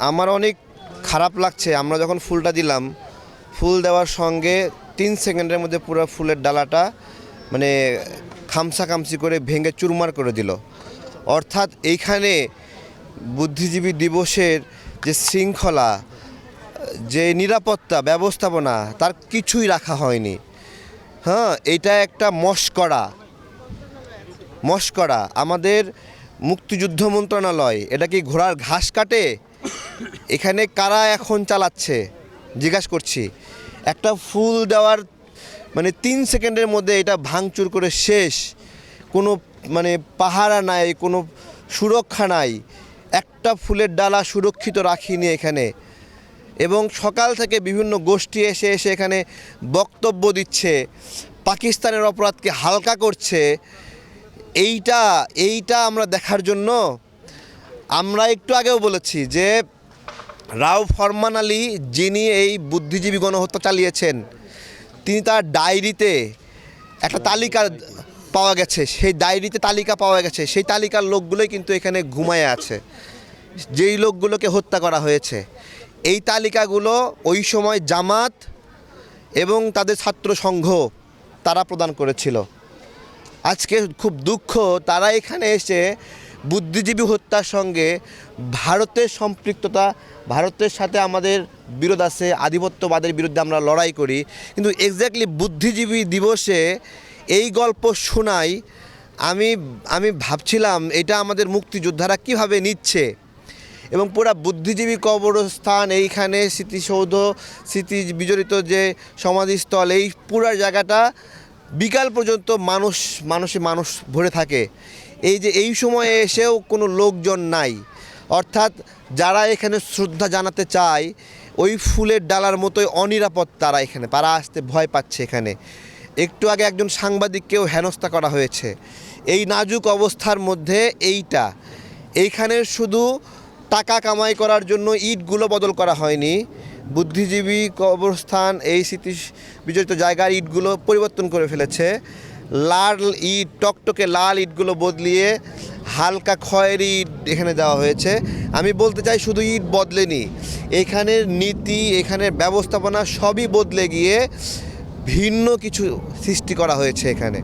আমার অনেক খারাপ লাগছে। আমরা যখন ফুলটা দিলাম, ফুল দেওয়ার সঙ্গে 3 সেকেন্ডের মধ্যে পুরো ফুলের ডালাটা মানে খামসি করে ভেঙে চুরমার করে দিল। অর্থাৎ এইখানে বুদ্ধিজীবী দিবসের যে শৃঙ্খলা, যে নিরাপত্তা ব্যবস্থাপনা, তার কিছুই রাখা হয়নি। হ্যাঁ, এটা একটা মশকরা। আমাদের মুক্তিযুদ্ধ মন্ত্রণালয় এটা কি ঘোড়ার ঘাস কাটে? এখানে কারা এখন চালাচ্ছে জিজ্ঞাসা করছি। একটা ফুল দেওয়ার 3 সেকেন্ডের মধ্যে এটা ভাঙচুর করে শেষ। কোনো পাহারা নাই, কোনো সুরক্ষা নাই। একটা ফুলের ডালা সুরক্ষিত রাখিনি এখানে। এবং সকাল থেকে বিভিন্ন গোষ্ঠী এসে এখানে বক্তব্য দিচ্ছে, পাকিস্তানের অপরাধকে হালকা করছে। এইটা আমরা দেখার জন্য আমরা একটু আগেও বলেছি যে রাও ফরমান আলী, যিনি এই বুদ্ধিজীবী গণহত্যা চালিয়েছেন, তিনি তার ডায়েরিতে একটা তালিকা পাওয়া গেছে। সেই ডায়েরিতে তালিকা পাওয়া গেছে, সেই তালিকার লোকগুলোই কিন্তু এখানে ঘুমায় আছে, যেই লোকগুলোকে হত্যা করা হয়েছে। এই তালিকাগুলো ওই সময় জামাত এবং তাদের ছাত্র সংঘ তারা প্রদান করেছিল। আজকে খুব দুঃখ, তারা এখানে এসে বুদ্ধিজীবী হত্যার সঙ্গে ভারতের সম্পৃক্ততা, ভারতের সাথে আমাদের বিরোধ আছে, আধিপত্যবাদের বিরুদ্ধে আমরা লড়াই করি, কিন্তু এক্স্যাক্টলি বুদ্ধিজীবী দিবসে এই গল্প শোনাই। আমি ভাবছিলাম এটা আমাদের মুক্তিযোদ্ধারা কিভাবে নিচ্ছে। এবং পুরা বুদ্ধিজীবী কবরস্থান, এইখানে স্মৃতিসৌধ, স্মৃতি বিজড়িত যে সমাধিস্থল, এই পুরা জায়গাটা বিকাল পর্যন্ত মানুষ ভরে থাকে। এই সময়ে এসেও কোনো লোকজন নাই। অর্থাৎ যারা এখানে শ্রদ্ধা জানাতে চায়, ওই ফুলের ডালার মতোই অনিরাপদ তারা আসতে ভয় পাচ্ছে। এখানে একটু আগে একজন সাংবাদিককেও হেনস্থা করা হয়েছে। এই নাজুক অবস্থার মধ্যে এইখানে শুধু টাকা কামাই করার জন্য ইটগুলো বদল করা হয়নি। বুদ্ধিজীবী কবরস্থান, এই স্মৃতি বিজড়িত জায়গার ইটগুলো পরিবর্তন করে ফেলেছে। লাল ইট, টকটকে লাল ইটগুলো বদলিয়ে হালকা খয়েরি ইট এখানে দেওয়া হয়েছে। আমি বলতে চাই, শুধু ইট বদলেনি, এখানের নীতি, এখানের ব্যবস্থাপনা সবই বদলে গিয়ে ভিন্ন কিছু সৃষ্টি করা হয়েছে এখানে।